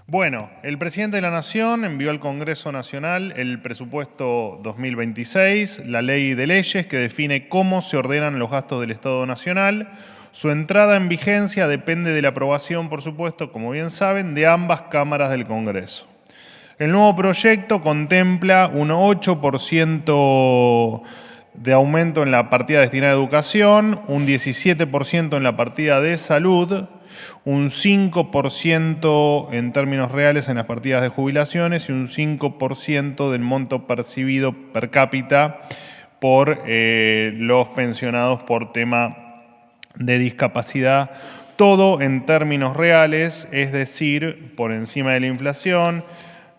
Bueno, el presidente de la Nación envió al Congreso Nacional el presupuesto 2026, la ley de leyes que define cómo se ordenan los gastos del Estado Nacional. Su entrada en vigencia depende de la aprobación, por supuesto, como bien saben, de ambas cámaras del Congreso. El nuevo proyecto contempla un 8% de aumento en la partida destinada a educación, un 17% en la partida de salud, un 5% en términos reales en las partidas de jubilaciones y un 5% del monto percibido per cápita por los pensionados por tema de discapacidad. Todo en términos reales, es decir, por encima de la inflación.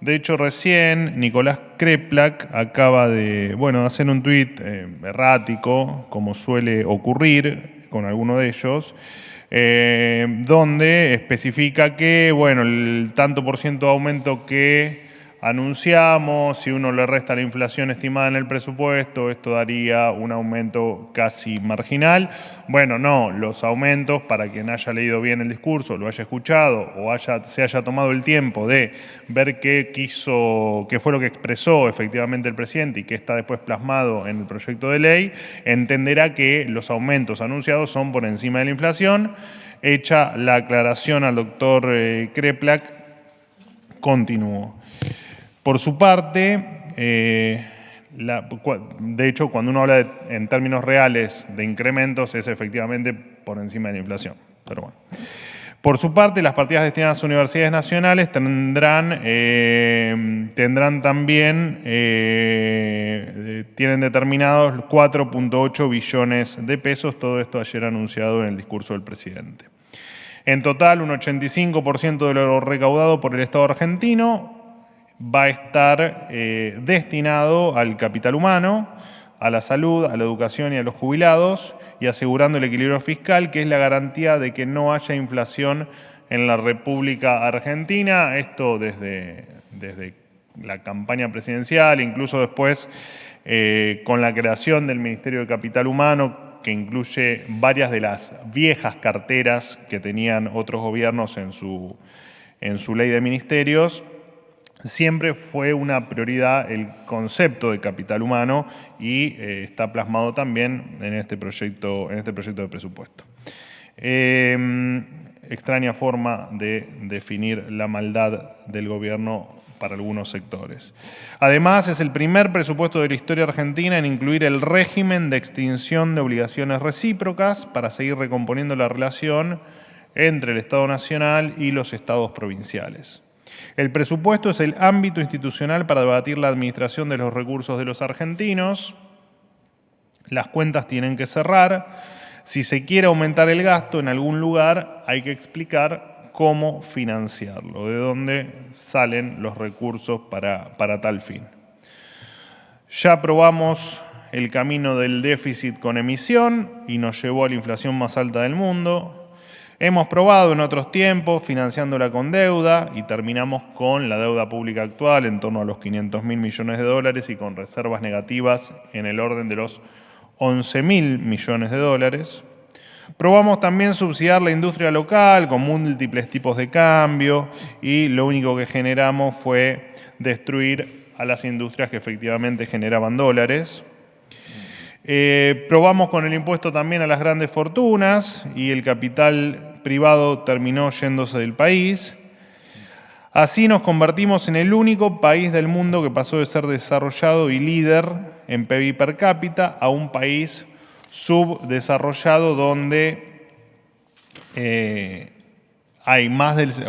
De hecho, recién Nicolás Kreplak acaba de hacer un tuit errático, como suele ocurrir con alguno de ellos, donde especifica que, el tanto por ciento de aumento que anunciamos, si uno le resta la inflación estimada en el presupuesto, esto daría un aumento casi marginal. Bueno, no, los aumentos, para quien haya leído bien el discurso, lo haya escuchado o se haya tomado el tiempo de ver qué fue lo que expresó efectivamente el presidente y qué está después plasmado en el proyecto de ley, entenderá que los aumentos anunciados son por encima de la inflación. Hecha la aclaración al doctor Kreplak, continuó. Por su parte, de hecho, cuando uno habla en términos reales de incrementos, es efectivamente por encima de la inflación. Pero bueno. Por su parte, las partidas destinadas a universidades nacionales tienen determinados 4.8 billones de pesos, todo esto ayer anunciado en el discurso del presidente. En total, un 85% de lo recaudado por el Estado argentino va a estar destinado al capital humano, a la salud, a la educación y a los jubilados, y asegurando el equilibrio fiscal, que es la garantía de que no haya inflación en la República Argentina. Esto desde la campaña presidencial, incluso después con la creación del Ministerio de Capital Humano, que incluye varias de las viejas carteras que tenían otros gobiernos en su ley de ministerios. Siempre fue una prioridad el concepto de capital humano y está plasmado también en este proyecto de presupuesto. Extraña forma de definir la maldad del gobierno para algunos sectores. Además, es el primer presupuesto de la historia argentina en incluir el régimen de extinción de obligaciones recíprocas para seguir recomponiendo la relación entre el Estado Nacional y los estados provinciales. El presupuesto es el ámbito institucional para debatir la administración de los recursos de los argentinos. Las cuentas tienen que cerrar. Si se quiere aumentar el gasto en algún lugar, hay que explicar cómo financiarlo, de dónde salen los recursos para tal fin. Ya aprobamos el camino del déficit con emisión y nos llevó a la inflación más alta del mundo. Hemos probado en otros tiempos financiándola con deuda y terminamos con la deuda pública actual en torno a los 500.000 millones de dólares y con reservas negativas en el orden de los 11.000 millones de dólares. Probamos también subsidiar la industria local con múltiples tipos de cambio y lo único que generamos fue destruir a las industrias que efectivamente generaban dólares. Probamos con el impuesto también a las grandes fortunas y el capital privado terminó yéndose del país. Así nos convertimos en el único país del mundo que pasó de ser desarrollado y líder en PBI per cápita a un país subdesarrollado donde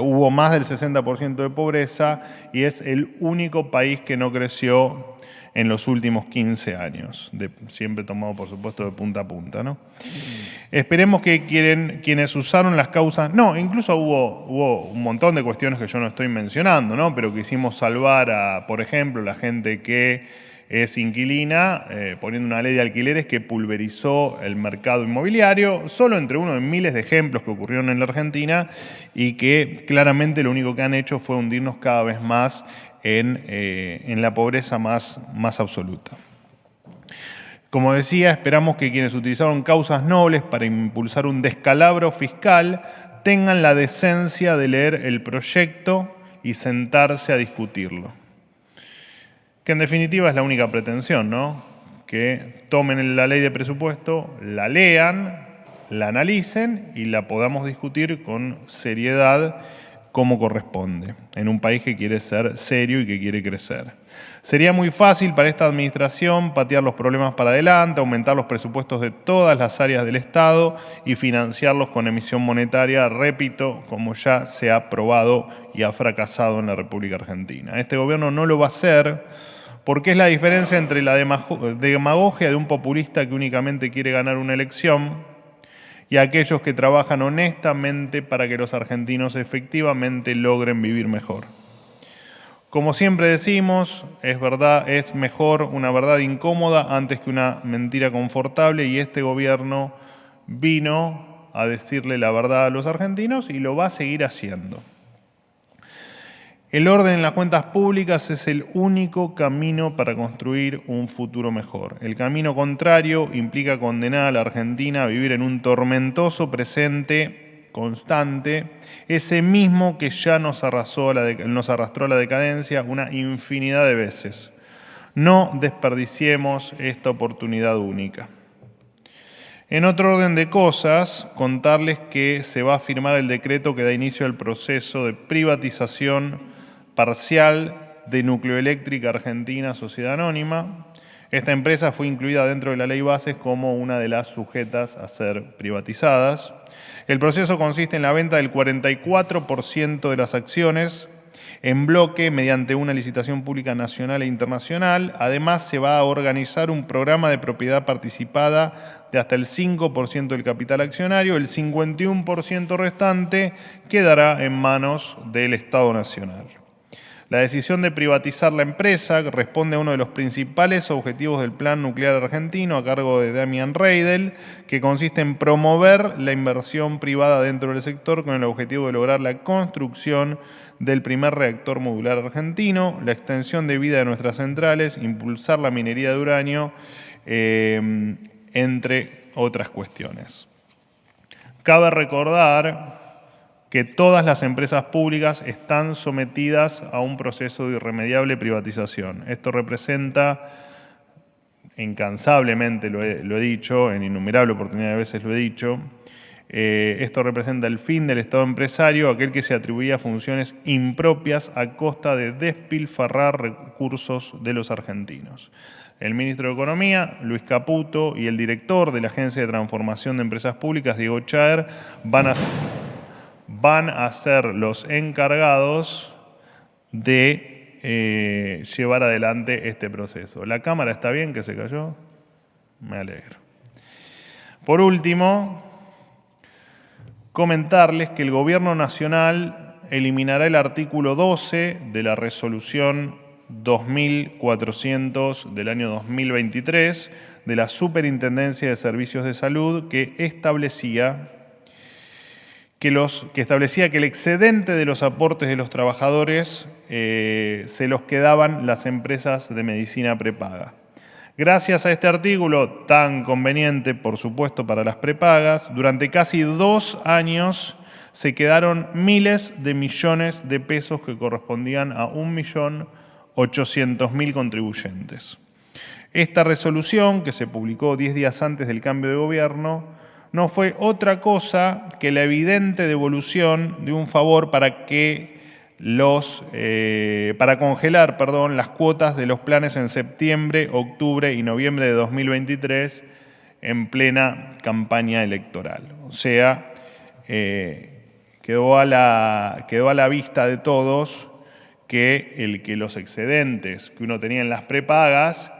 hubo más del 60% de pobreza y es el único país que no creció en los últimos 15 años, siempre tomado, por supuesto, de punta a punta, ¿no? Esperemos que quienes usaron las causas... No, incluso hubo un montón de cuestiones que yo no estoy mencionando, ¿no? Pero quisimos salvar a, por ejemplo, la gente que es inquilina, poniendo una ley de alquileres que pulverizó el mercado inmobiliario, solo entre uno de miles de ejemplos que ocurrieron en la Argentina y que claramente lo único que han hecho fue hundirnos cada vez más en la pobreza más absoluta. Como decía, esperamos que quienes utilizaron causas nobles para impulsar un descalabro fiscal tengan la decencia de leer el proyecto y sentarse a discutirlo. Que en definitiva es la única pretensión, ¿no? Que tomen la ley de presupuesto, la lean, la analicen y la podamos discutir con seriedad como corresponde, en un país que quiere ser serio y que quiere crecer. Sería muy fácil para esta administración patear los problemas para adelante, aumentar los presupuestos de todas las áreas del Estado y financiarlos con emisión monetaria, repito, como ya se ha probado y ha fracasado en la República Argentina. Este gobierno no lo va a hacer porque es la diferencia entre la demagogia de un populista que únicamente quiere ganar una elección y aquellos que trabajan honestamente para que los argentinos efectivamente logren vivir mejor. Como siempre decimos, es verdad, es mejor una verdad incómoda antes que una mentira confortable, y este gobierno vino a decirle la verdad a los argentinos y lo va a seguir haciendo. El orden en las cuentas públicas es el único camino para construir un futuro mejor. El camino contrario implica condenar a la Argentina a vivir en un tormentoso presente constante, ese mismo que ya nos arrastró a la decadencia una infinidad de veces. No desperdiciemos esta oportunidad única. En otro orden de cosas, contarles que se va a firmar el decreto que da inicio al proceso de privatización parcial de Nucleoeléctrica Argentina Sociedad Anónima. Esta empresa fue incluida dentro de la Ley Bases como una de las sujetas a ser privatizadas. El proceso consiste en la venta del 44% de las acciones en bloque mediante una licitación pública nacional e internacional. Además, se va a organizar un programa de propiedad participada de hasta el 5% del capital accionario. El 51% restante quedará en manos del Estado Nacional. La decisión de privatizar la empresa responde a uno de los principales objetivos del Plan Nuclear Argentino a cargo de Damian Reidel, que consiste en promover la inversión privada dentro del sector con el objetivo de lograr la construcción del primer reactor modular argentino, la extensión de vida de nuestras centrales, impulsar la minería de uranio, entre otras cuestiones. Cabe recordar que todas las empresas públicas están sometidas a un proceso de irremediable privatización. Esto representa, incansablemente lo he dicho, en innumerables oportunidades de veces lo he dicho, esto representa el fin del Estado empresario, aquel que se atribuía funciones impropias a costa de despilfarrar recursos de los argentinos. El ministro de Economía, Luis Caputo, y el director de la Agencia de Transformación de Empresas Públicas, Diego Chaer, van a ser los encargados de llevar adelante este proceso. ¿La cámara está bien que se cayó? Me alegro. Por último, comentarles que el Gobierno Nacional eliminará el artículo 12 de la resolución 2400 del año 2023 de la Superintendencia de Servicios de Salud, que establecía que el excedente de los aportes de los trabajadores se los quedaban las empresas de medicina prepaga. Gracias a este artículo, tan conveniente, por supuesto, para las prepagas, durante casi 2 años se quedaron miles de millones de pesos que correspondían a 1.800.000 contribuyentes. Esta resolución, que se publicó 10 días antes del cambio de gobierno, no fue otra cosa que la evidente devolución de un favor para congelar las cuotas de los planes en septiembre, octubre y noviembre de 2023 en plena campaña electoral. O sea, quedó a la vista de todos que los excedentes que uno tenía en las prepagas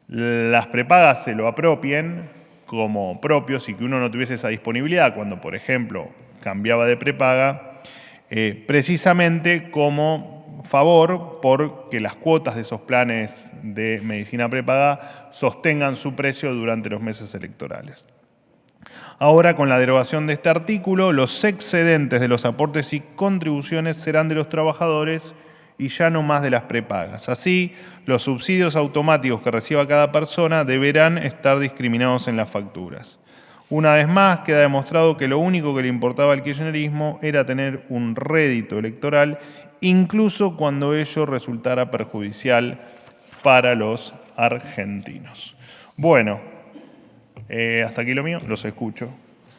se lo apropien como propios y que uno no tuviese esa disponibilidad cuando, por ejemplo, cambiaba de prepaga, precisamente como favor porque las cuotas de esos planes de medicina prepaga sostengan su precio durante los meses electorales. Ahora, con la derogación de este artículo, los excedentes de los aportes y contribuciones serán de los trabajadores y ya no más de las prepagas. Así, los subsidios automáticos que reciba cada persona deberán estar discriminados en las facturas. Una vez más, queda demostrado que lo único que le importaba al kirchnerismo era tener un rédito electoral incluso cuando ello resultara perjudicial para los argentinos. Bueno, hasta aquí lo mío, los escucho.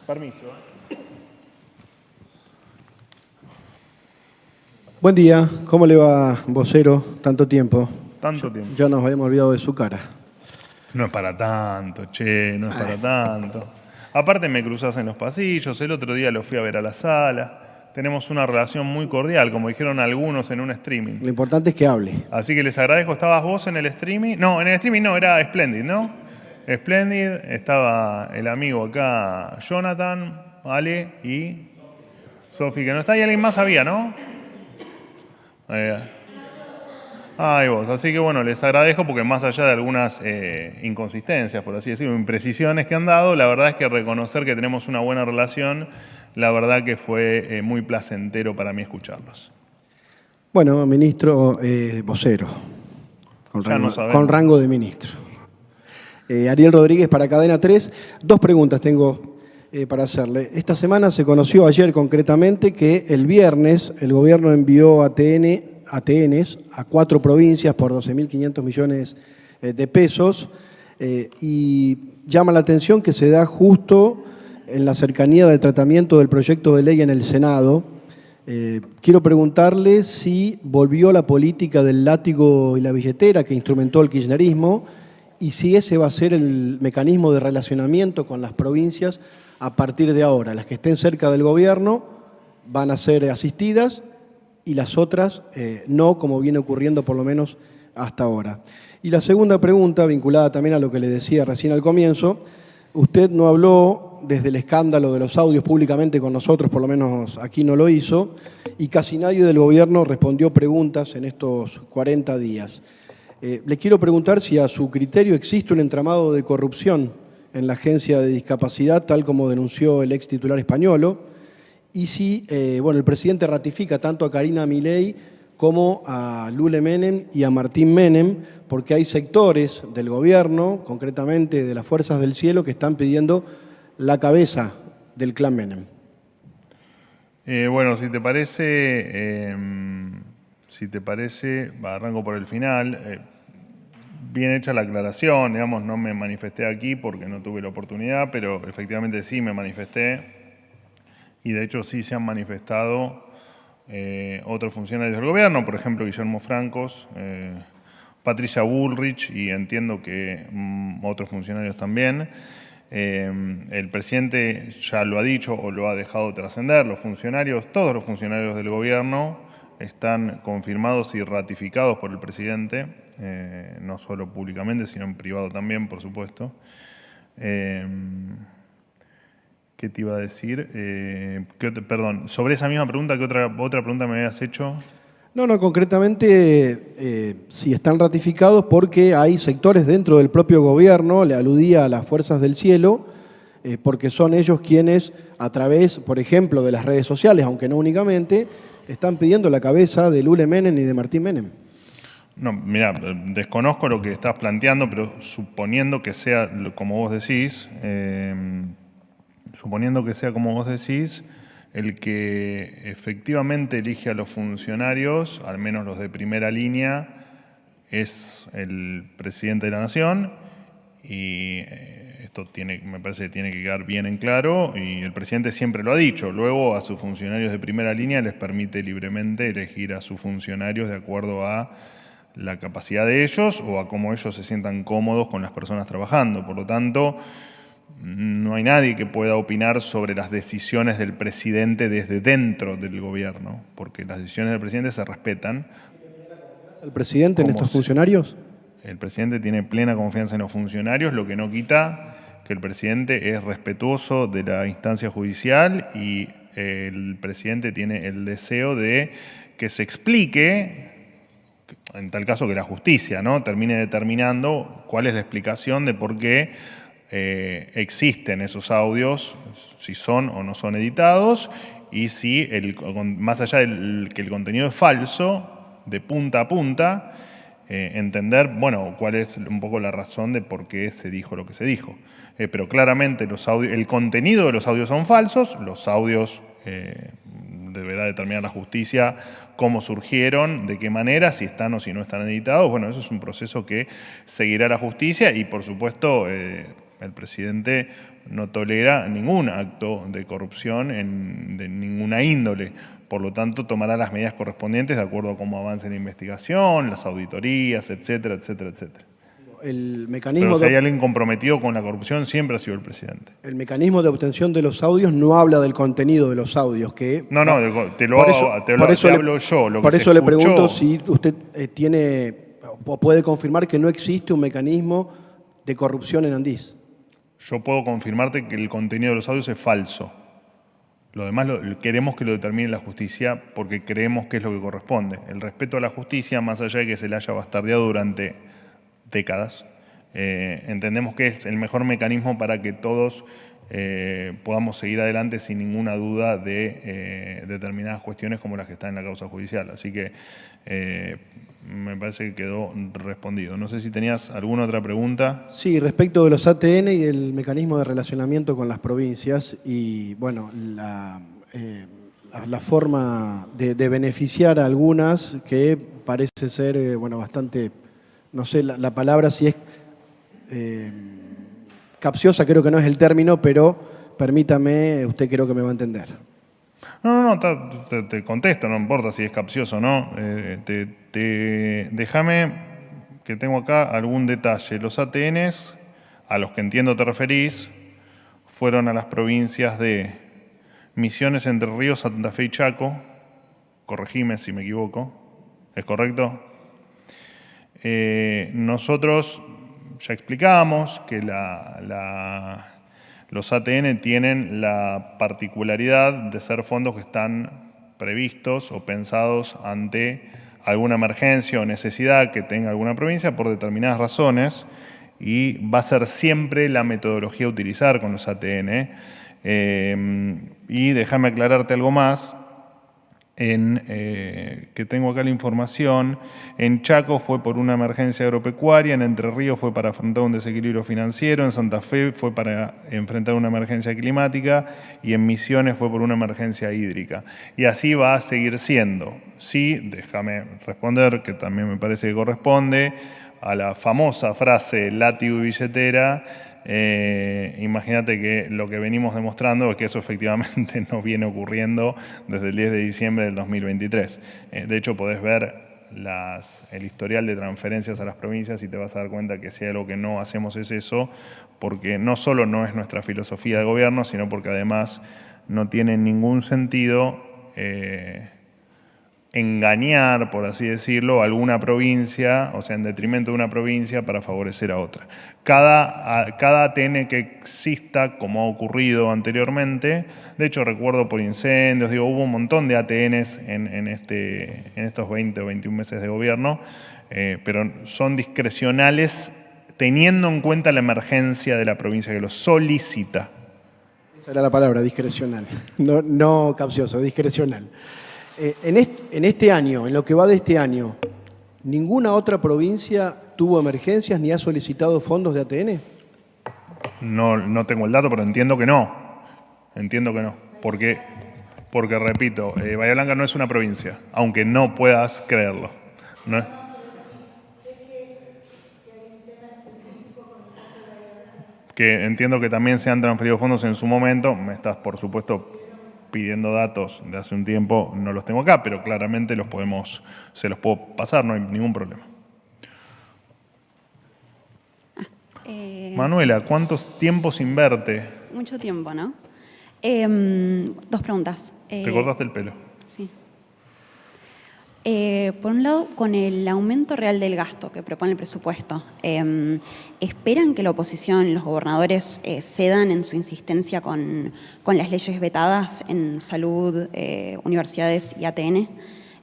Permiso. Buen día, ¿cómo le va, vocero? Tanto tiempo. Tanto tiempo. Ya nos habíamos olvidado de su cara. No es para tanto, che, no es para tanto. Aparte me cruzás en los pasillos, el otro día lo fui a ver a la sala. Tenemos una relación muy cordial, como dijeron algunos en un streaming. Lo importante es que hable. Así que les agradezco. ¿Estabas vos en el streaming? No, en el streaming no, era Splendid, ¿no? Splendid, estaba el amigo acá, Jonathan, Ale y Sofi, que no está, y alguien más había, ¿no? Y vos. Así que bueno, les agradezco porque más allá de algunas inconsistencias, por así decirlo, imprecisiones que han dado, la verdad es que reconocer que tenemos una buena relación, la verdad que fue muy placentero para mí escucharlos. Bueno, ministro, vocero, con rango de ministro. Ariel Rodríguez para Cadena 3. 2 preguntas tengo para hacerle. Esta semana se conoció, ayer concretamente, que el viernes el gobierno envió ATNs a 4 provincias por 12.500 millones de pesos y llama la atención que se da justo en la cercanía del tratamiento del proyecto de ley en el Senado. Quiero preguntarle si volvió la política del látigo y la billetera que instrumentó el kirchnerismo y si ese va a ser el mecanismo de relacionamiento con las provincias a partir de ahora. Las que estén cerca del gobierno van a ser asistidas y las otras no, como viene ocurriendo por lo menos hasta ahora. Y la segunda pregunta, vinculada también a lo que le decía recién al comienzo, usted no habló desde el escándalo de los audios públicamente con nosotros, por lo menos aquí no lo hizo, y casi nadie del gobierno respondió preguntas en estos 40 días. Le quiero preguntar si a su criterio existe un entramado de corrupción en la Agencia de Discapacidad, tal como denunció el ex titular Españolo, y si el presidente ratifica tanto a Karina Milei como a Lule Menem y a Martín Menem, porque hay sectores del gobierno, concretamente de las Fuerzas del Cielo, que están pidiendo la cabeza del clan Menem. Si te parece, arranco por el final. Bien hecha la aclaración, digamos, no me manifesté aquí porque no tuve la oportunidad, pero efectivamente sí me manifesté y de hecho sí se han manifestado otros funcionarios del gobierno, por ejemplo Guillermo Francos, Patricia Bullrich y entiendo que otros funcionarios también. El presidente ya lo ha dicho o lo ha dejado trascender, todos los funcionarios del gobierno están confirmados y ratificados por el presidente, no solo públicamente, sino en privado también, por supuesto. ¿Qué te iba a decir? Perdón, sobre esa misma pregunta, ¿qué otra pregunta me habías hecho? No, concretamente si están ratificados porque hay sectores dentro del propio gobierno, le aludía a las Fuerzas del Cielo, porque son ellos quienes a través, por ejemplo, de las redes sociales, aunque no únicamente, están pidiendo la cabeza de Lule Menem y de Martín Menem. No, mirá, desconozco lo que estás planteando, pero suponiendo que sea como vos decís, el que efectivamente elige a los funcionarios, al menos los de primera línea, es el presidente de la Nación y esto me parece que tiene que quedar bien en claro y el presidente siempre lo ha dicho. Luego a sus funcionarios de primera línea les permite libremente elegir a sus funcionarios de acuerdo a la capacidad de ellos o a cómo ellos se sientan cómodos con las personas trabajando. Por lo tanto, no hay nadie que pueda opinar sobre las decisiones del presidente desde dentro del gobierno, porque las decisiones del presidente se respetan. ¿El presidente en estos funcionarios? El presidente tiene plena confianza en los funcionarios, lo que no quita que el presidente es respetuoso de la instancia judicial y el presidente tiene el deseo de que se explique, en tal caso que la justicia, ¿no?, termine determinando cuál es la explicación de por qué existen esos audios, si son o no son editados, y si, más allá de que el contenido es falso, de punta a punta, entender, cuál es un poco la razón de por qué se dijo lo que se dijo. Pero claramente el contenido de los audios son falsos, los audios deberá determinar la justicia cómo surgieron, de qué manera, si están o si no están editados. Bueno, eso es un proceso que seguirá la justicia y, por supuesto, el presidente no tolera ningún acto de corrupción de ninguna índole. Por lo tanto, tomará las medidas correspondientes de acuerdo a cómo avance la investigación, las auditorías, etcétera, etcétera, etcétera. El mecanismo Pero si hay alguien comprometido con la corrupción, siempre ha sido el presidente. El mecanismo de obtención de los audios no habla del contenido de los audios. No, te lo hablo yo. Por eso le pregunto si usted tiene o puede confirmar que no existe un mecanismo de corrupción en Andís. Yo puedo confirmarte que el contenido de los audios es falso. Lo demás queremos que lo determine la justicia porque creemos que es lo que corresponde. El respeto a la justicia, más allá de que se la haya bastardeado durante décadas, entendemos que es el mejor mecanismo para que todos podamos seguir adelante sin ninguna duda de determinadas cuestiones como las que están en la causa judicial. Así que me parece que quedó respondido. No sé si tenías alguna otra pregunta. Sí, respecto de los ATN y el mecanismo de relacionamiento con las provincias y, bueno, la forma de beneficiar a algunas que parece ser, bueno, bastante, no sé la palabra si es capciosa, creo que no es el término, pero permítame, usted creo que me va a entender. No, te contesto, no importa si es capcioso o no. Déjame que tengo acá algún detalle. Los ATNs, a los que entiendo te referís, fueron a las provincias de Misiones, Entre Ríos, Santa Fe y Chaco. Corregime si me equivoco. ¿Es correcto? Nosotros ya explicamos que los ATN tienen la particularidad de ser fondos que están previstos o pensados ante alguna emergencia o necesidad que tenga alguna provincia por determinadas razones, y va a ser siempre la metodología a utilizar con los ATN. Y déjame aclararte algo más. Que tengo acá la información, en Chaco fue por una emergencia agropecuaria, en Entre Ríos fue para afrontar un desequilibrio financiero, en Santa Fe fue para enfrentar una emergencia climática y en Misiones fue por una emergencia hídrica. Y así va a seguir siendo. Sí, déjame responder, que también me parece que corresponde a la famosa frase látigo y billetera. Imagínate que lo que venimos demostrando es que eso efectivamente no viene ocurriendo desde el 10 de diciembre del 2023. De hecho, podés ver el historial de transferencias a las provincias y te vas a dar cuenta que si hay algo que no hacemos es eso, porque no solo no es nuestra filosofía de gobierno, sino porque además no tiene ningún sentido engañar, por así decirlo, a alguna provincia, o sea, en detrimento de una provincia para favorecer a otra. Cada ATN que exista, como ha ocurrido anteriormente, de hecho recuerdo por incendios, hubo un montón de ATNs en estos 20 o 21 meses de gobierno, pero son discrecionales teniendo en cuenta la emergencia de la provincia que los solicita. Esa era la palabra, discrecional. No capcioso, discrecional. En este año, en lo que va de este año, ¿ninguna otra provincia tuvo emergencias ni ha solicitado fondos de ATN? No tengo el dato, pero entiendo que no. Entiendo que no. Porque repito, Bahía Blanca no es una provincia, aunque no puedas creerlo. ¿No es? Que entiendo que también se han transferido fondos en su momento. Me estás, por supuesto, pidiendo datos de hace un tiempo, no los tengo acá, pero claramente se los puedo pasar, no hay ningún problema. Manuela, sí. ¿Cuántos tiempos sin verte? Mucho tiempo, ¿no? 2 preguntas. Te cortaste el pelo. Sí. Por un lado, con el aumento real del gasto que propone el presupuesto, ¿esperan que la oposición, los gobernadores, cedan en su insistencia con las leyes vetadas en salud, universidades y ATN?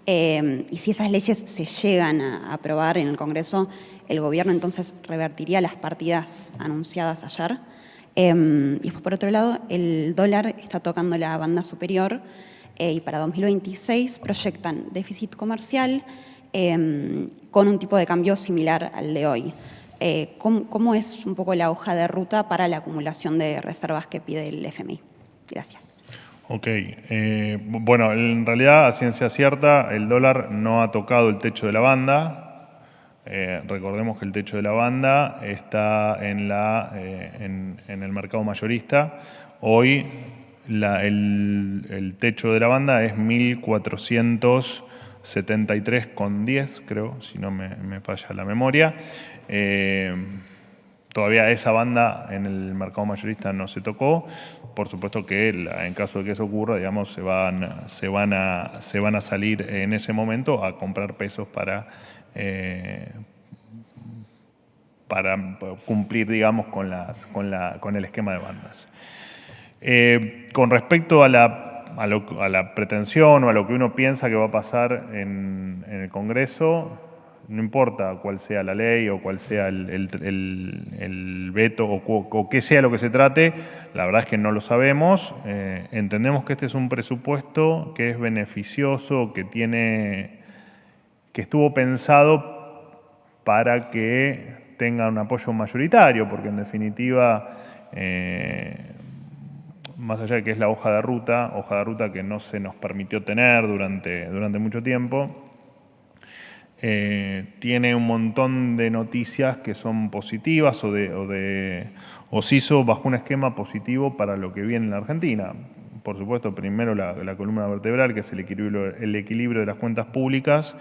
Y si esas leyes se llegan a aprobar en el Congreso, ¿el gobierno entonces revertiría las partidas anunciadas ayer? Y después, por otro lado, el dólar está tocando la banda superior, y para 2026 proyectan déficit comercial con un tipo de cambio similar al de hoy. ¿Cómo es un poco la hoja de ruta para la acumulación de reservas que pide el FMI? Gracias. Ok. Bueno, en realidad, a ciencia cierta, el dólar no ha tocado el techo de la banda. Recordemos que el techo de la banda está en el mercado mayorista. Hoy el techo de la banda es 1.473,10, creo, si no me falla la memoria. Todavía esa banda en el mercado mayorista no se tocó. Por supuesto que en caso de que eso ocurra, digamos, se van a salir en ese momento a comprar pesos para cumplir, digamos, con el esquema de bandas. Con respecto a la pretensión o a lo que uno piensa que va a pasar en el Congreso, no importa cuál sea la ley o cuál sea el veto o qué sea lo que se trate, la verdad es que no lo sabemos. Entendemos que este es un presupuesto que es beneficioso, que estuvo pensado para que tenga un apoyo mayoritario, porque en definitiva, más allá de que es la hoja de ruta que no se nos permitió tener durante mucho tiempo, tiene un montón de noticias que son positivas o se hizo bajo un esquema positivo para lo que viene en la Argentina. Por supuesto, primero la columna vertebral, que es el equilibrio de las cuentas públicas.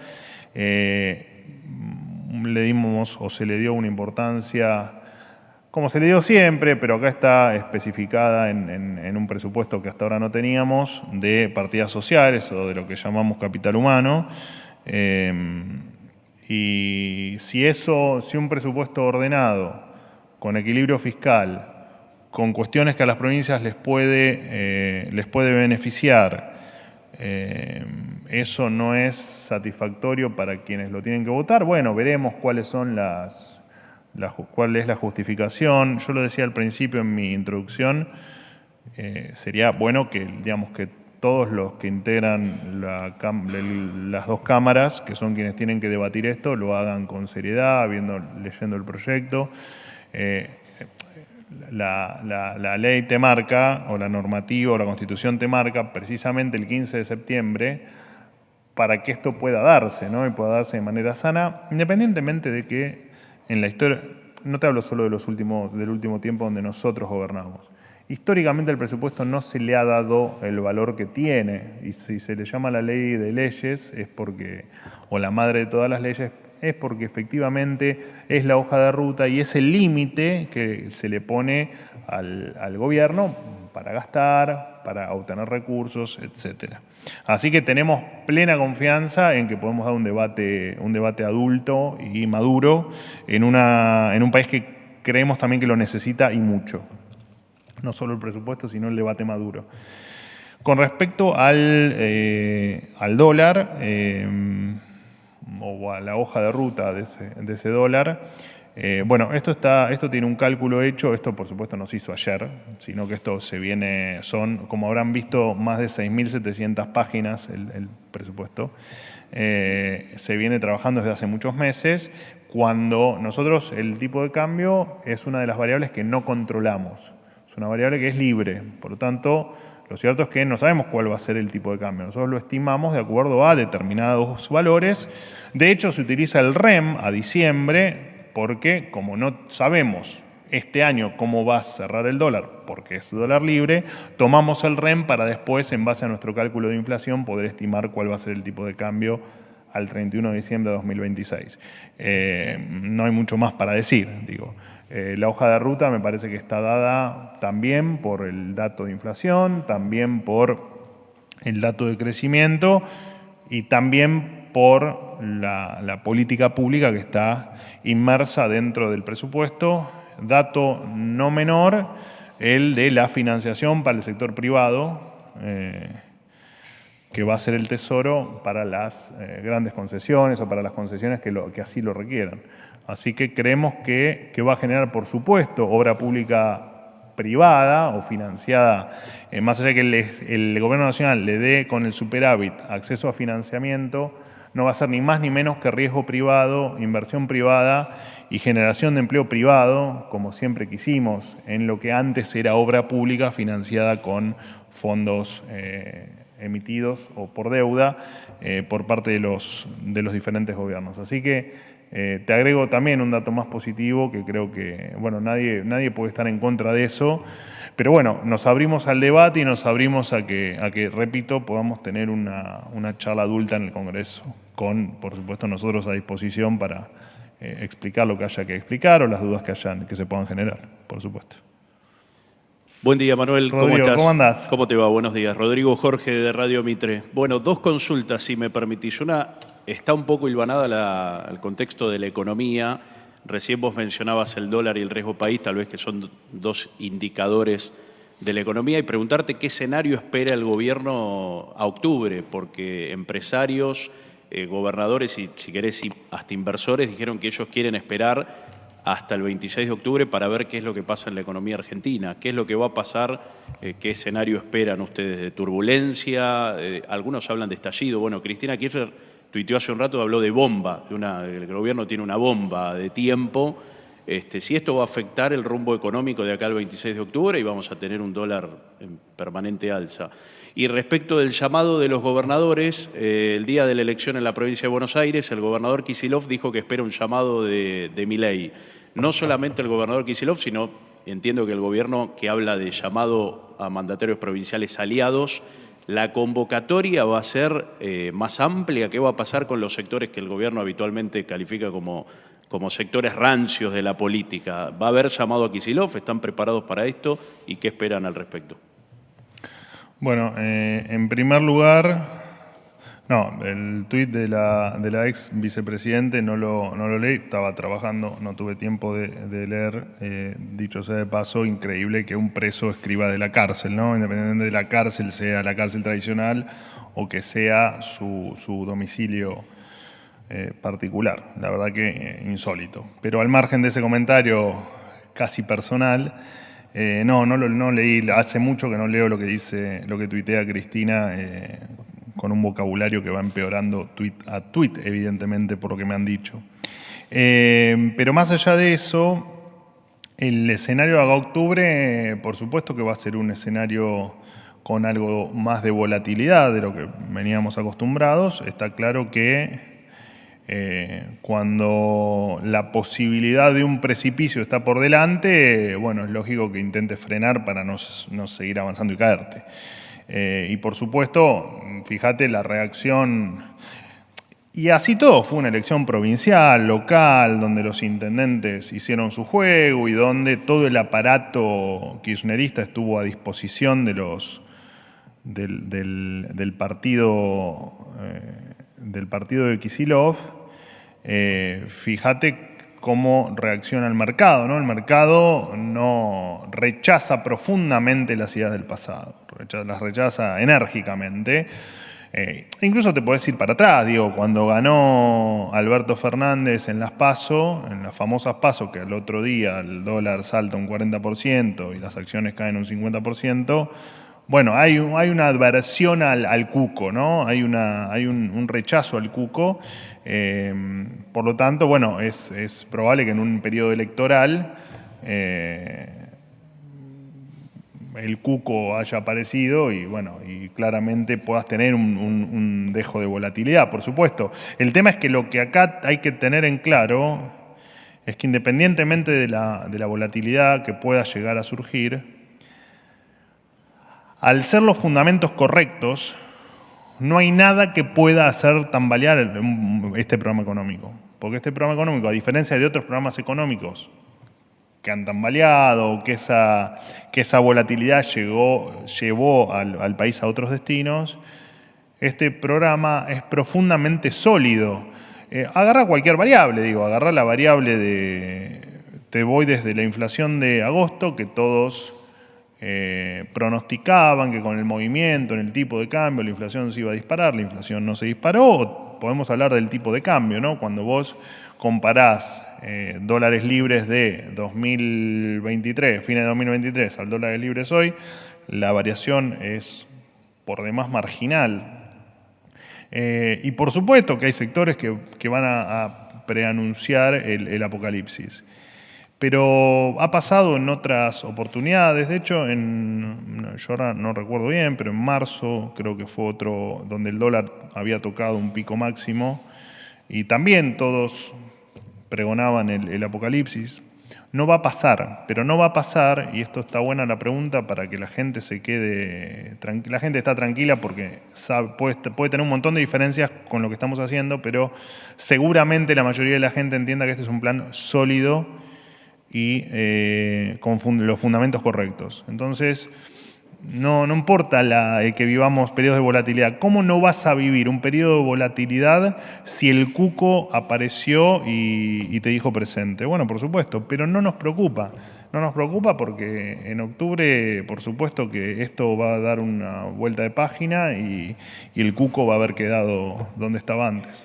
Le dimos o se le dio una importancia, como se le dio siempre, pero acá está especificada en un presupuesto que hasta ahora no teníamos, de partidas sociales o de lo que llamamos capital humano. Y si un presupuesto ordenado, con equilibrio fiscal, con cuestiones que a las provincias les puede beneficiar, eso no es satisfactorio para quienes lo tienen que votar, bueno, veremos cuál es la justificación. Yo lo decía al principio en mi introducción, sería bueno que, digamos, que todos los que integran las dos cámaras, que son quienes tienen que debatir esto, lo hagan con seriedad, leyendo el proyecto. La ley te marca, o la normativa o la Constitución te marca precisamente el 15 de septiembre para que esto pueda darse, ¿no? Y pueda darse de manera sana, independientemente de que en la historia, no te hablo solo del último tiempo donde nosotros gobernamos. Históricamente el presupuesto no se le ha dado el valor que tiene, y si se le llama la ley de leyes es porque, o la madre de todas las leyes, es porque efectivamente es la hoja de ruta y es el límite que se le pone al gobierno para gastar, para obtener recursos, etc. Así que tenemos plena confianza en que podemos dar un debate adulto y maduro en un país que creemos también que lo necesita y mucho. No solo el presupuesto, sino el debate maduro. Con respecto al dólar, o a la hoja de ruta de ese dólar, bueno, esto tiene un cálculo hecho. Esto por supuesto no se hizo ayer, sino que esto como habrán visto, más de 6.700 páginas el presupuesto. Se viene trabajando desde hace muchos meses, cuando nosotros el tipo de cambio es una de las variables que no controlamos. Es una variable que es libre, por lo tanto, lo cierto es que no sabemos cuál va a ser el tipo de cambio. Nosotros lo estimamos de acuerdo a determinados valores. De hecho, se utiliza el REM a diciembre porque, como no sabemos este año cómo va a cerrar el dólar, porque es dólar libre, tomamos el REM para después, en base a nuestro cálculo de inflación, poder estimar cuál va a ser el tipo de cambio al 31 de diciembre de 2026. No hay mucho más para decir, digo. La hoja de ruta me parece que está dada también por el dato de inflación, también por el dato de crecimiento y también por la política pública que está inmersa dentro del presupuesto. Dato no menor, el de la financiación para el sector privado, que va a ser el Tesoro para las grandes concesiones o para las concesiones que así lo requieran. Así que creemos que va a generar, por supuesto, obra pública privada o financiada, más allá de que el Gobierno Nacional le dé con el superávit acceso a financiamiento, no va a ser ni más ni menos que riesgo privado, inversión privada y generación de empleo privado, como siempre quisimos, en lo que antes era obra pública financiada con fondos emitidos o por deuda por parte de los diferentes gobiernos. Así que te agrego también un dato más positivo que creo que, bueno, nadie puede estar en contra de eso, pero bueno, nos abrimos al debate y nos abrimos a que repito, podamos tener una charla adulta en el Congreso, con, por supuesto, nosotros a disposición para explicar lo que haya que explicar o las dudas que se puedan generar, por supuesto. Buen día, Manuel. Rodrigo, ¿cómo estás? ¿cómo andás? ¿Cómo te va? Buenos días. Rodrigo Jorge de Radio Mitre. Bueno, dos consultas, si me permitís. Una, está un poco hilvanada al contexto de la economía. Recién vos mencionabas el dólar y el riesgo país, tal vez que son dos indicadores de la economía, y preguntarte qué escenario espera el gobierno a octubre, porque empresarios, gobernadores y, si querés, hasta inversores dijeron que ellos quieren esperar hasta el 26 de octubre para ver qué es lo que pasa en la economía argentina, qué es lo que va a pasar, qué escenario esperan ustedes de turbulencia, algunos hablan de estallido. Bueno, Cristina Kirchner tuiteó hace un rato, habló de bomba, el gobierno tiene una bomba de tiempo. Si esto va a afectar el rumbo económico de acá al 26 de octubre y vamos a tener un dólar en permanente alza. Y respecto del llamado de los gobernadores, el día de la elección en la provincia de Buenos Aires, el gobernador Kicillof dijo que espera un llamado de Milei. No solamente el gobernador Kicillof, sino entiendo que el gobierno que habla de llamado a mandatarios provinciales aliados, la convocatoria va a ser más amplia. ¿Qué va a pasar con los sectores que el gobierno habitualmente califica como sectores rancios de la política? ¿Va a haber llamado a Kicillof? ¿Están preparados para esto? ¿Y qué esperan al respecto? Bueno, en primer lugar, no, el tuit de la ex vicepresidente no lo leí, estaba trabajando, no tuve tiempo de leer. Dicho sea de paso, increíble que un preso escriba de la cárcel, ¿no? Independientemente de la cárcel, sea la cárcel tradicional o que sea su domicilio particular. La verdad que insólito. Pero al margen de ese comentario casi personal, no leí, hace mucho que no leo lo que tuitea Cristina, con un vocabulario que va empeorando tuit a tuit, evidentemente, por lo que me han dicho. Pero más allá de eso, el escenario de octubre, por supuesto que va a ser un escenario con algo más de volatilidad de lo que veníamos acostumbrados. Está claro que cuando la posibilidad de un precipicio está por delante, bueno, es lógico que intentes frenar para no seguir avanzando y caerte. Y por supuesto, fíjate la reacción, y así todo, fue una elección provincial, local, donde los intendentes hicieron su juego y donde todo el aparato kirchnerista estuvo a disposición de del partido de Kicillof. Fíjate cómo reacciona el mercado, ¿no? El mercado no rechaza profundamente las ideas del pasado, las rechaza enérgicamente. Incluso te podés ir para atrás, cuando ganó Alberto Fernández en las PASO, en las famosas PASO, que al otro día el dólar salta un 40% y las acciones caen un 50%, bueno, hay una adversión al cuco, ¿no? Hay un rechazo al cuco. Por lo tanto, bueno, es probable que en un periodo electoral el cuco haya aparecido y, bueno, y claramente puedas tener un dejo de volatilidad, por supuesto. El tema es que lo que acá hay que tener en claro es que independientemente de la volatilidad que pueda llegar a surgir, al ser los fundamentos correctos, no hay nada que pueda hacer tambalear este programa económico. Porque este programa económico, a diferencia de otros programas económicos que han tambaleado, que esa volatilidad llevó al país a otros destinos, este programa es profundamente sólido. Agarra cualquier variable, agarra la variable te voy desde la inflación de agosto, que todos pronosticaban que con el movimiento en el tipo de cambio la inflación se iba a disparar, la inflación no se disparó. Podemos hablar del tipo de cambio, ¿no? Cuando vos comparás dólares libres de 2023, fines de 2023, al dólares libres hoy, la variación es por demás marginal. Y por supuesto que hay sectores que van a preanunciar el apocalipsis. Pero ha pasado en otras oportunidades. De hecho, yo ahora no recuerdo bien, pero en marzo creo que fue otro donde el dólar había tocado un pico máximo y también todos pregonaban el apocalipsis. No va a pasar, pero no va a pasar, y esto está buena la pregunta para que la gente se quede tranquila. La gente está tranquila porque puede tener un montón de diferencias con lo que estamos haciendo, pero seguramente la mayoría de la gente entienda que este es un plan sólido y con los fundamentos correctos. Entonces, no importa que vivamos periodos de volatilidad. ¿Cómo no vas a vivir un periodo de volatilidad si el cuco apareció y te dijo presente? Bueno, por supuesto, pero no nos preocupa. No nos preocupa porque en octubre, por supuesto que esto va a dar una vuelta de página y el cuco va a haber quedado donde estaba antes.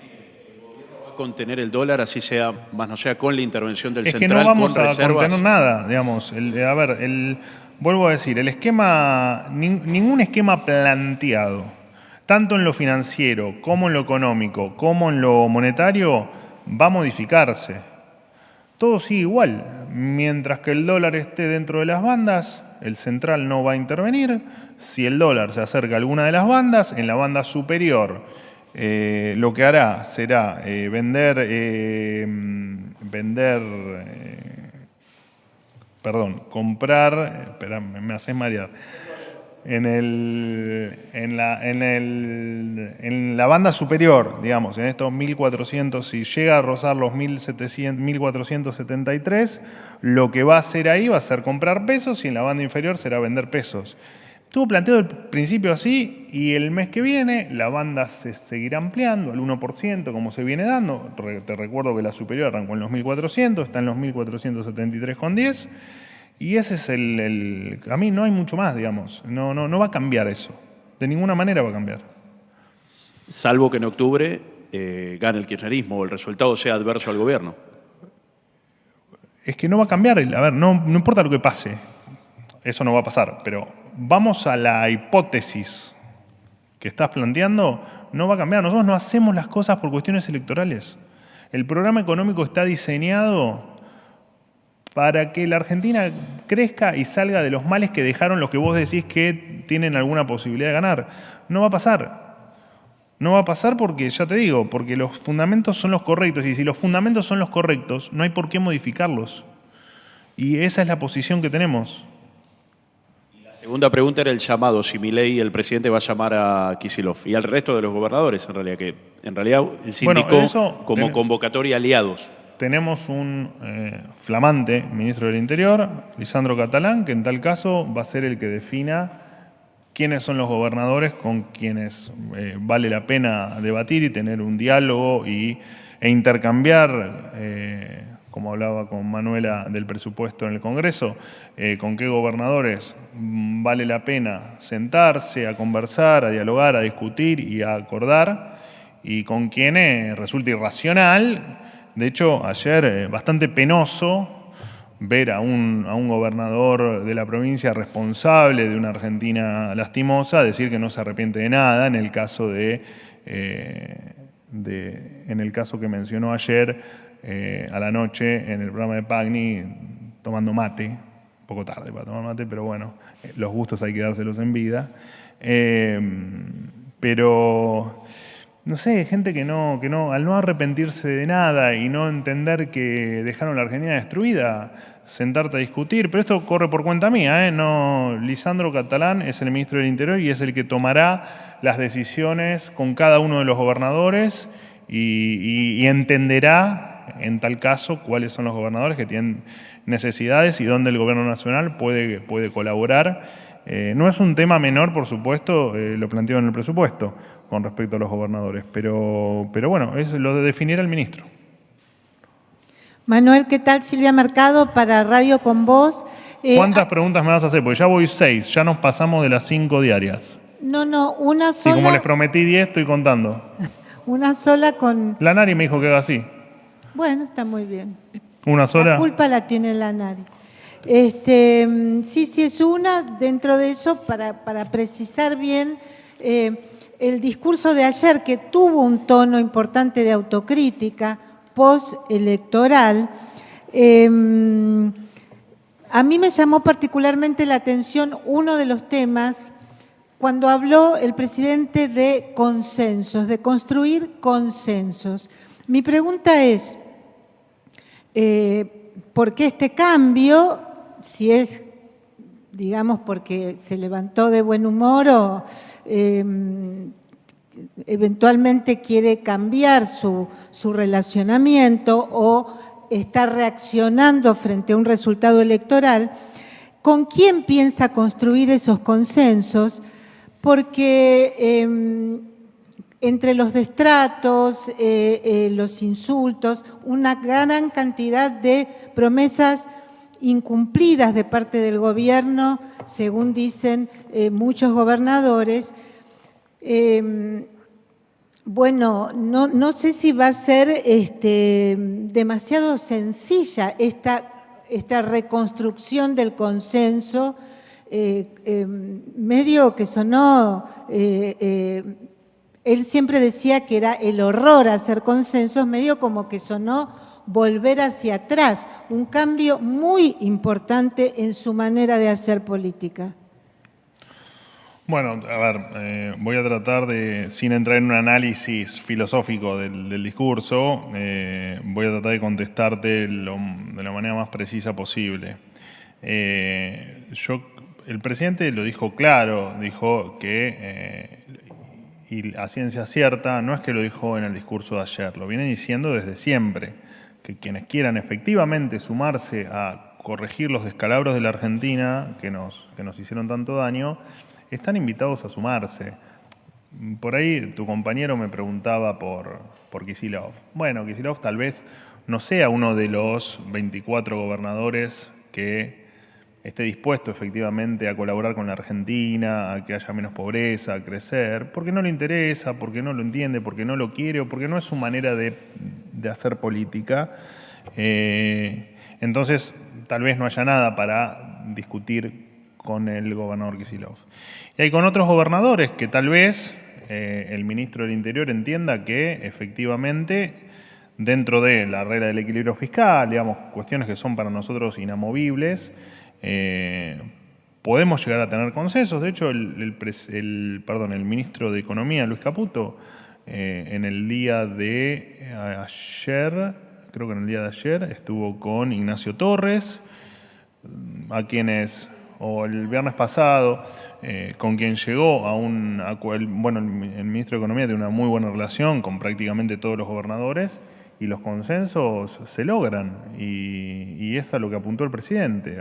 Contener el dólar, así sea, más no sea con la intervención del central, que no vamos con a reservas. contener nada, digamos. Vuelvo a decir, ningún esquema planteado, tanto en lo financiero, como en lo económico, como en lo monetario, va a modificarse. Todo sigue igual. Mientras que el dólar esté dentro de las bandas, el central no va a intervenir. Si el dólar se acerca a alguna de las bandas, en la banda superior, lo que hará será comprar, espera, me haces marear, en la banda superior, digamos, en estos 1.400, si llega a rozar los 1.473, lo que va a hacer ahí va a ser comprar pesos y en la banda inferior será vender pesos. Estuvo planteado al principio así y el mes que viene la banda se seguirá ampliando al 1% como se viene dando. Te recuerdo que la superior arrancó en los 1.400, está en los 1.473,10 y ese es a mí no hay mucho más, digamos. No va a cambiar eso. De ninguna manera va a cambiar. Salvo que en octubre gane el kirchnerismo o el resultado sea adverso al gobierno. Es que no va a cambiar. No importa lo que pase. Eso no va a pasar, pero vamos a la hipótesis que estás planteando, no va a cambiar. Nosotros no hacemos las cosas por cuestiones electorales. El programa económico está diseñado para que la Argentina crezca y salga de los males que dejaron los que vos decís que tienen alguna posibilidad de ganar. No va a pasar. No va a pasar porque, ya te digo, porque los fundamentos son los correctos. Y si los fundamentos son los correctos, no hay por qué modificarlos. Y esa es la posición que tenemos. Segunda pregunta era el llamado, si Milei, el presidente, va a llamar a Kicillof y al resto de los gobernadores, en realidad, que en realidad se indicó como convocatoria aliados. Tenemos un flamante ministro del Interior, Lisandro Catalán, que en tal caso va a ser el que defina quiénes son los gobernadores con quienes vale la pena debatir y tener un diálogo e intercambiar, como hablaba con Manuela del presupuesto en el Congreso, con qué gobernadores vale la pena sentarse, a conversar, a dialogar, a discutir y a acordar, y con quienes resulta irracional. De hecho, ayer bastante penoso ver a un gobernador de la provincia responsable de una Argentina lastimosa decir que no se arrepiente de nada en el caso en el caso que mencionó ayer a la noche en el programa de Pagni, tomando mate, un poco tarde para tomar mate, pero bueno, los gustos hay que dárselos en vida. Pero no sé, gente que al no arrepentirse de nada y no entender que dejaron la Argentina destruida, sentarte a discutir, pero esto corre por cuenta mía, no, Lisandro Catalán es el ministro del Interior y es el que tomará las decisiones con cada uno de los gobernadores y entenderá en tal caso cuáles son los gobernadores que tienen necesidades y dónde el gobierno nacional puede colaborar. No es un tema menor, por supuesto, lo planteo en el presupuesto con respecto a los gobernadores, pero bueno, es lo de definir al ministro. Manuel, ¿qué tal? Silvia Mercado para Radio Con Vos. ¿Cuántas preguntas me vas a hacer? Porque ya voy 6, ya nos pasamos de las 5 diarias. No, una sola. Y como les prometí 10, estoy contando. Una sola con... Lanari me dijo que haga así. Bueno, está muy bien. ¿Una sola? La culpa la tiene Lanari. Sí, es una. Dentro de eso, para precisar bien, el discurso de ayer, que tuvo un tono importante de autocrítica postelectoral, A mí me llamó particularmente la atención uno de los temas cuando habló el presidente de consensos, de construir consensos. Mi pregunta es, ¿por qué este cambio? Si es, digamos, porque se levantó de buen humor o eventualmente quiere cambiar su relacionamiento o está reaccionando frente a un resultado electoral. ¿Con quién piensa construir esos consensos? Porque entre los destratos, los insultos, una gran cantidad de promesas incumplidas de parte del gobierno, según dicen muchos gobernadores. Bueno, no sé si va a ser demasiado sencilla esta reconstrucción del consenso, medio que sonó, él siempre decía que era el horror hacer consensos, medio como que sonó volver hacia atrás, un cambio muy importante en su manera de hacer política. Bueno, a ver, voy a tratar de, sin entrar en un análisis filosófico del discurso, voy a tratar de contestarte de la manera más precisa posible. El presidente lo dijo claro, dijo que, y a ciencia cierta, no es que lo dijo en el discurso de ayer, lo viene diciendo desde siempre, que quienes quieran efectivamente sumarse a corregir los descalabros de la Argentina que nos hicieron tanto daño, están invitados a sumarse. Por ahí tu compañero me preguntaba por Kicillof. Bueno, Kicillof tal vez no sea uno de los 24 gobernadores que esté dispuesto efectivamente a colaborar con la Argentina, a que haya menos pobreza, a crecer, porque no le interesa, porque no lo entiende, porque no lo quiere o porque no es su manera de hacer política. Entonces, tal vez no haya nada para discutir con el gobernador Kicillof. Y hay con otros gobernadores que tal vez el ministro del Interior entienda que efectivamente dentro de la regla del equilibrio fiscal, digamos, cuestiones que son para nosotros inamovibles, podemos llegar a tener consensos. De hecho, el ministro de Economía, Luis Caputo, en el día de ayer, creo que en el día de ayer, estuvo con Ignacio Torres, o el viernes pasado, con quien llegó a un acuerdo. Bueno, el ministro de Economía tiene una muy buena relación con prácticamente todos los gobernadores y los consensos se logran. Y es a lo que apuntó el presidente.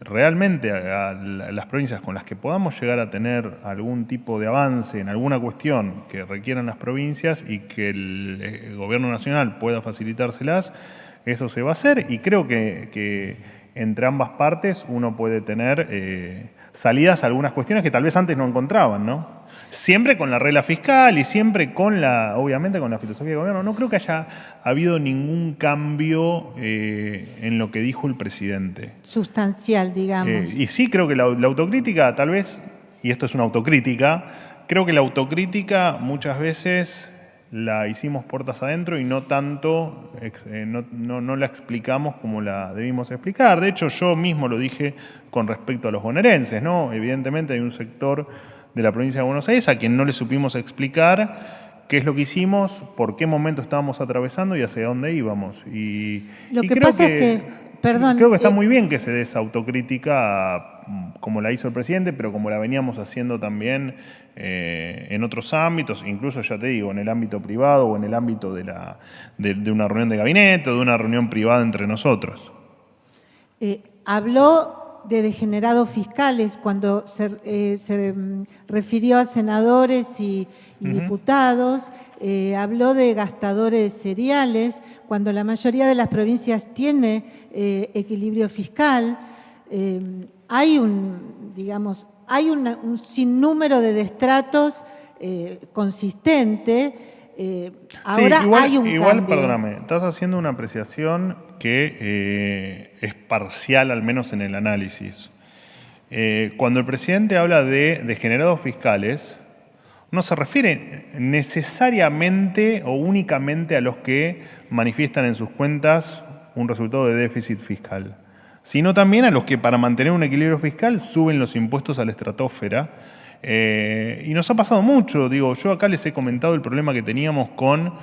Realmente a las provincias con las que podamos llegar a tener algún tipo de avance en alguna cuestión que requieran las provincias y que el gobierno nacional pueda facilitárselas, eso se va a hacer y creo que entre ambas partes uno puede tener salidas a algunas cuestiones que tal vez antes no encontraban, ¿no? Siempre con la regla fiscal y siempre obviamente con la filosofía de gobierno. No creo que haya habido ningún cambio en lo que dijo el presidente. Sustancial, digamos. Y sí creo que la autocrítica tal vez, y esto es una autocrítica, creo que la autocrítica muchas veces la hicimos puertas adentro y no tanto, no la explicamos como la debimos explicar. De hecho, yo mismo lo dije con respecto a los bonaerenses, ¿no? Evidentemente hay un sector de la provincia de Buenos Aires a quien no le supimos explicar qué es lo que hicimos, por qué momento estábamos atravesando y hacia dónde íbamos. Lo que pasa es que, perdón. Creo que está muy bien que se dé esa autocrítica como la hizo el presidente, pero como la veníamos haciendo también en otros ámbitos, incluso ya te digo, en el ámbito privado o en el ámbito de una reunión de gabinete o de una reunión privada entre nosotros. Habló de degenerados fiscales cuando se refirió a senadores y diputados, habló de gastadores seriales cuando la mayoría de las provincias tiene equilibrio fiscal. Hay un sinnúmero de destratos consistente. Ahora sí, hay un cambio. Perdóname, estás haciendo una apreciación que es parcial, al menos en el análisis. Cuando el presidente habla de degenerados fiscales, no se refiere necesariamente o únicamente a los que manifiestan en sus cuentas un resultado de déficit fiscal, sino también a los que para mantener un equilibrio fiscal suben los impuestos a la estratosfera. Y nos ha pasado mucho, digo, yo acá les he comentado el problema que teníamos con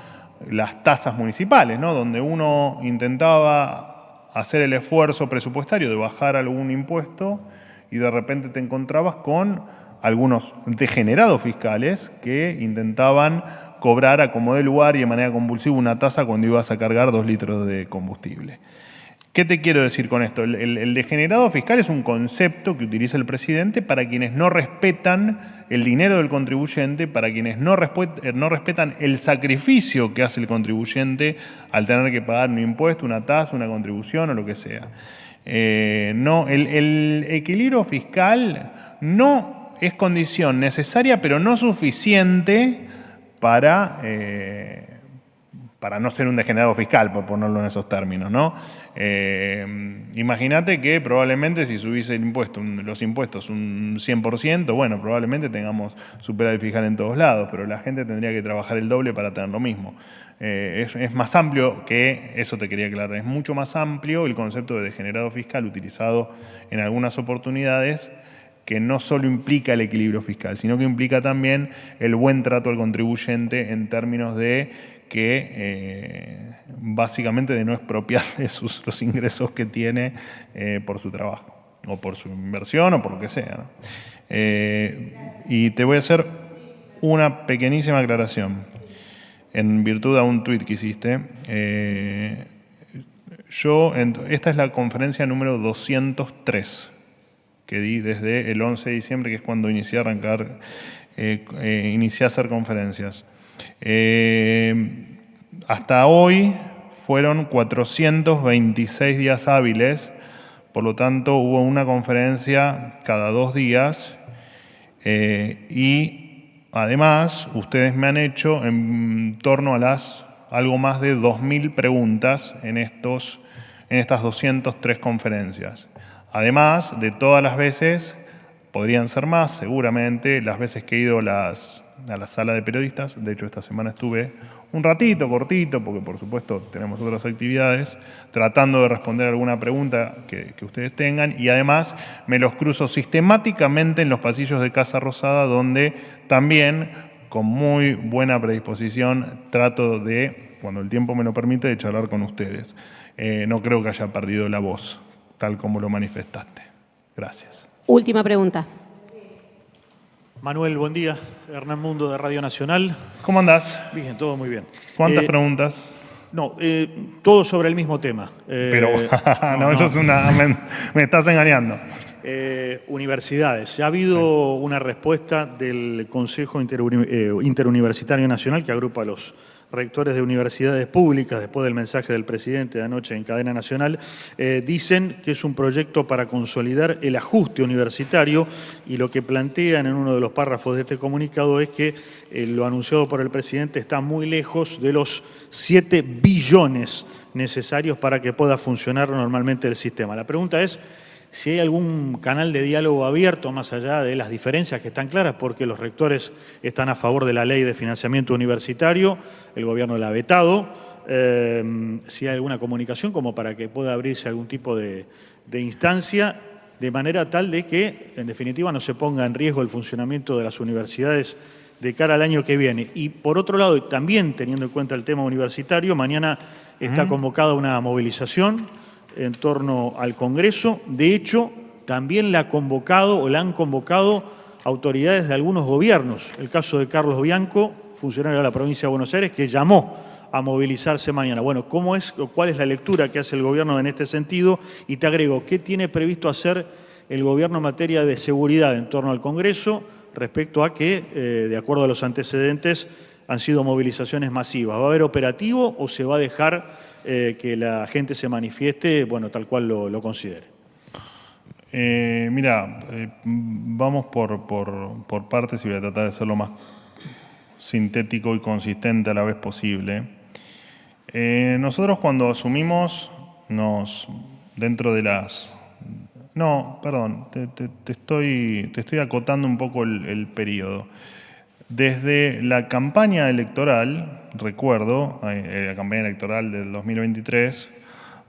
las tasas municipales, ¿no? Donde uno intentaba hacer el esfuerzo presupuestario de bajar algún impuesto y de repente te encontrabas con algunos degenerados fiscales que intentaban cobrar a como de lugar y de manera compulsiva una tasa cuando ibas a cargar 2 litros de combustible. ¿Qué te quiero decir con esto? El degenerado fiscal es un concepto que utiliza el presidente para quienes no respetan el dinero del contribuyente, para quienes no respetan el sacrificio que hace el contribuyente al tener que pagar un impuesto, una tasa, una contribución o lo que sea. El equilibrio fiscal no es condición necesaria, pero no suficiente para no ser un degenerado fiscal, por ponerlo en esos términos, ¿no? Imagínate que probablemente si subiese los impuestos un 100%, bueno, probablemente tengamos superávit fiscal en todos lados, pero la gente tendría que trabajar el doble para tener lo mismo. Es más amplio que, eso te quería aclarar, es mucho más amplio el concepto de degenerado fiscal utilizado en algunas oportunidades, que no solo implica el equilibrio fiscal, sino que implica también el buen trato al contribuyente en términos de que básicamente de no expropiarle los ingresos que tiene por su trabajo, o por su inversión, o por lo que sea, ¿no? Y te voy a hacer una pequeñísima aclaración, en virtud de un tuit que hiciste. Esta es la conferencia número 203, que di desde el 11 de diciembre, que es cuando inicié a hacer conferencias. Hasta hoy fueron 426 días hábiles, por lo tanto hubo una conferencia cada 2 días y además ustedes me han hecho en torno a algo más de 2.000 preguntas en estas 203 conferencias. Además de todas las veces, podrían ser más seguramente, las veces que he ido a la sala de periodistas. De hecho, esta semana estuve un ratito, cortito, porque por supuesto tenemos otras actividades, tratando de responder alguna pregunta que ustedes tengan, y además me los cruzo sistemáticamente en los pasillos de Casa Rosada, donde también, con muy buena predisposición, trato de, cuando el tiempo me lo permite, de charlar con ustedes. No creo que haya perdido la voz, tal como lo manifestaste. Gracias. Última pregunta. Manuel, buen día. Hernán Mundo, de Radio Nacional. ¿Cómo andás? Bien, todo muy bien. ¿Cuántas preguntas? No, todo sobre el mismo tema. Pero, eso es me estás engañando. Universidades. Ya ha habido una respuesta del Consejo Interuniversitario Nacional, que agrupa a los rectores de universidades públicas, después del mensaje del presidente de anoche en cadena nacional. Dicen que es un proyecto para consolidar el ajuste universitario, y lo que plantean en uno de los párrafos de este comunicado es que lo anunciado por el presidente está muy lejos de los 7 billones necesarios para que pueda funcionar normalmente el sistema. La pregunta es si hay algún canal de diálogo abierto, más allá de las diferencias que están claras, porque los rectores están a favor de la ley de financiamiento universitario, el gobierno la ha vetado. Si hay alguna comunicación como para que pueda abrirse algún tipo de instancia, de manera tal de que, en definitiva, no se ponga en riesgo el funcionamiento de las universidades de cara al año que viene. Y por otro lado, y también teniendo en cuenta el tema universitario, mañana está convocada una movilización en torno al Congreso. De hecho, también la han convocado autoridades de algunos gobiernos. El caso de Carlos Bianco, funcionario de la provincia de Buenos Aires, que llamó a movilizarse mañana. Bueno, ¿cuál es la lectura que hace el gobierno en este sentido? Y te agrego, ¿qué tiene previsto hacer el gobierno en materia de seguridad en torno al Congreso respecto a que, de acuerdo a los antecedentes, han sido movilizaciones masivas? ¿Va a haber operativo o se va a dejar que la gente se manifieste, bueno, tal cual lo considere? Vamos por partes y voy a tratar de ser lo más sintético y consistente a la vez posible. Nosotros cuando asumimos, dentro de las... No, perdón, te estoy acotando un poco el periodo. Desde la campaña electoral, recuerdo, la campaña electoral del 2023,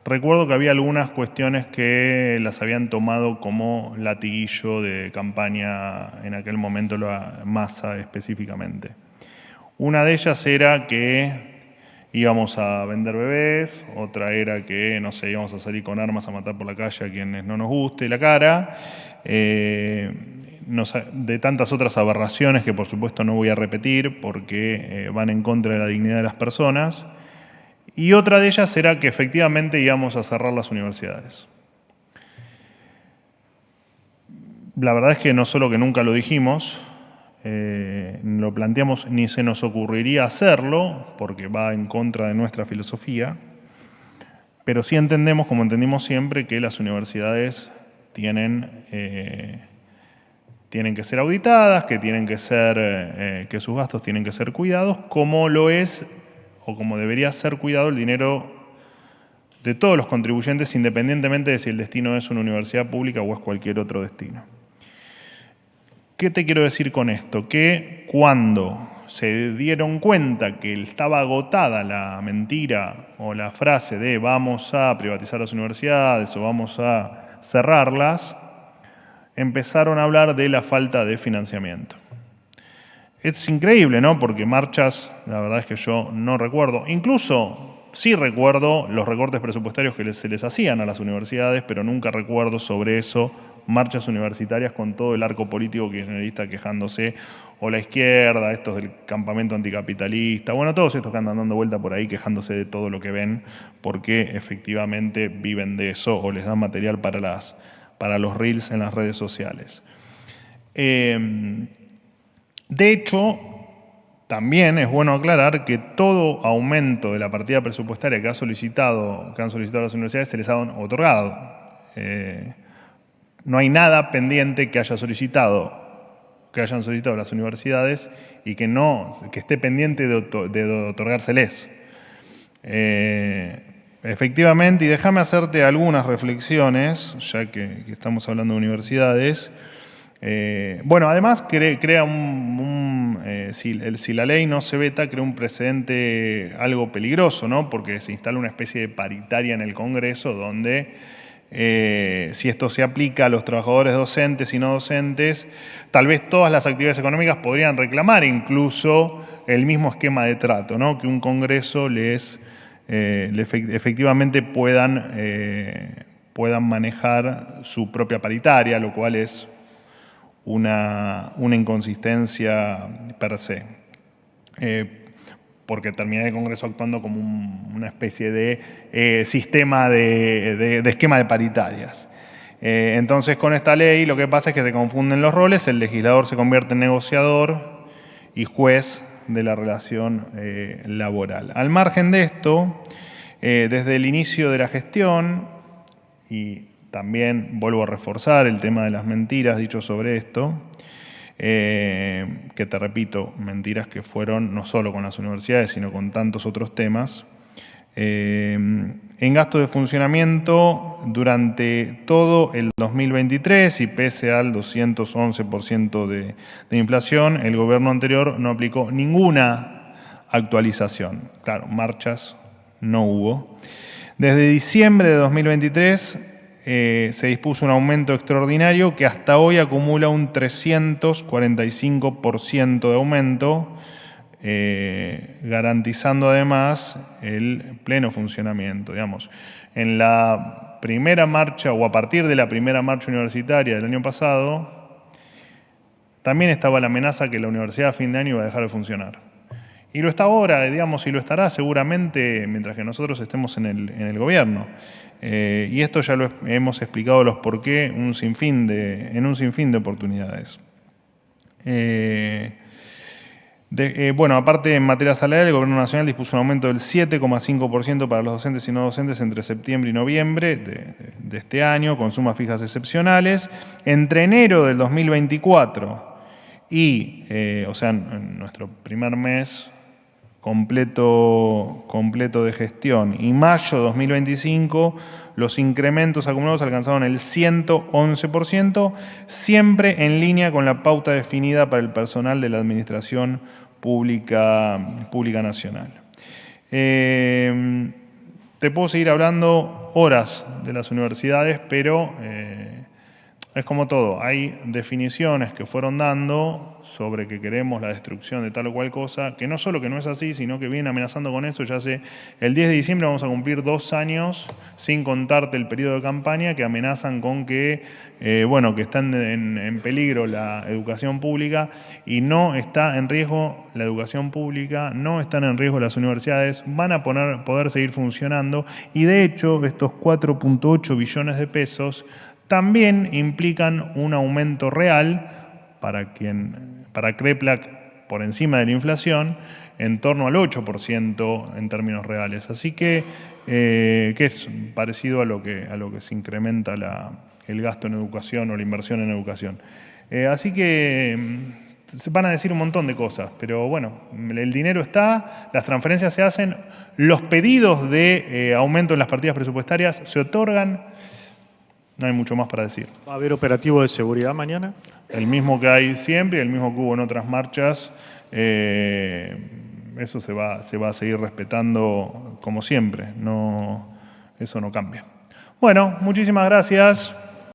recuerdo que había algunas cuestiones que las habían tomado como latiguillo de campaña en aquel momento, la Massa específicamente. Una de ellas era que íbamos a vender bebés, otra era que, no sé, íbamos a salir con armas a matar por la calle a quienes no nos guste la cara, de tantas otras aberraciones que por supuesto no voy a repetir porque van en contra de la dignidad de las personas. Y otra de ellas era que efectivamente íbamos a cerrar las universidades. La verdad es que no solo que nunca lo dijimos, lo planteamos, ni se nos ocurriría hacerlo, porque va en contra de nuestra filosofía, pero sí entendemos, como entendimos siempre, que las universidades tienen que ser auditadas, que que sus gastos tienen que ser cuidados, como lo es o como debería ser cuidado el dinero de todos los contribuyentes, independientemente de si el destino es una universidad pública o es cualquier otro destino. ¿Qué te quiero decir con esto? Que cuando se dieron cuenta que estaba agotada la mentira o la frase de vamos a privatizar las universidades o vamos a cerrarlas, empezaron a hablar de la falta de financiamiento. Es increíble, ¿no? Porque marchas, la verdad es que yo no recuerdo. Incluso sí recuerdo los recortes presupuestarios que se les hacían a las universidades, pero nunca recuerdo sobre eso marchas universitarias con todo el arco político kirchnerista quejándose, o la izquierda, estos del campamento anticapitalista, bueno, todos estos que andan dando vuelta por ahí quejándose de todo lo que ven, porque efectivamente viven de eso o les dan material para los reels en las redes sociales. De hecho, también es bueno aclarar que todo aumento de la partida presupuestaria que han solicitado las universidades se les ha otorgado. No hay nada pendiente que hayan solicitado las universidades y que esté pendiente de otorgárseles. Efectivamente, y déjame hacerte algunas reflexiones, ya que estamos hablando de universidades. Bueno, además crea si la ley no se veta, crea un precedente algo peligroso, ¿no? Porque se instala una especie de paritaria en el Congreso donde si esto se aplica a los trabajadores docentes y no docentes, tal vez todas las actividades económicas podrían reclamar incluso el mismo esquema de trato, ¿no? Que un Congreso efectivamente puedan manejar su propia paritaria, lo cual es una inconsistencia per se. Porque termina el Congreso actuando como una especie de sistema de esquema de paritarias. Entonces, con esta ley lo que pasa es que se confunden los roles, el legislador se convierte en negociador y juez de la relación laboral. Al margen de esto, desde el inicio de la gestión, y también vuelvo a reforzar el tema de las mentiras dicho sobre esto, que te repito, mentiras que fueron no solo con las universidades, sino con tantos otros temas. En gasto de funcionamiento durante todo el 2023 y pese al 211% de inflación, el gobierno anterior no aplicó ninguna actualización. Claro, marchas no hubo. Desde diciembre de 2023 se dispuso un aumento extraordinario que hasta hoy acumula un 345% de aumento, garantizando además el pleno funcionamiento. Digamos, en la primera marcha o a partir de la primera marcha universitaria del año pasado, también estaba la amenaza que la universidad a fin de año iba a dejar de funcionar. Y lo está ahora, digamos, y lo estará seguramente mientras que nosotros estemos en el gobierno. Y esto ya lo hemos explicado los por qué en un sinfín de oportunidades. Bueno, aparte en materia salarial, el Gobierno Nacional dispuso un aumento del 7,5% para los docentes y no docentes entre septiembre y noviembre de este año, con sumas fijas excepcionales. Entre enero del 2024 y, o sea, en nuestro primer mes completo de gestión, y mayo de 2025, los incrementos acumulados alcanzaron el 111%, siempre en línea con la pauta definida para el personal de la Administración Pública Nacional. Te puedo seguir hablando horas de las universidades, pero es como todo. Hay definiciones que fueron dando sobre que queremos la destrucción de tal o cual cosa, que no solo que no es así, sino que vienen amenazando con eso. Ya hace el 10 de diciembre vamos a cumplir 2 años, sin contarte el periodo de campaña, que amenazan con que, que están en peligro la educación pública, y no está en riesgo la educación pública, no están en riesgo las universidades, van a poder seguir funcionando, y de hecho estos 4.8 billones de pesos también implican un aumento real para CREPLAC por encima de la inflación, en torno al 8% en términos reales. Así que es parecido a lo que se incrementa el gasto en educación o la inversión en educación. Así que se van a decir un montón de cosas, pero bueno, el dinero está, las transferencias se hacen, los pedidos de aumento en las partidas presupuestarias se otorgan. No hay mucho más para decir. ¿Va a haber operativo de seguridad mañana? El mismo que hay siempre, el mismo que hubo en otras marchas. Eso se va a seguir respetando como siempre. Eso no cambia. Bueno, muchísimas gracias.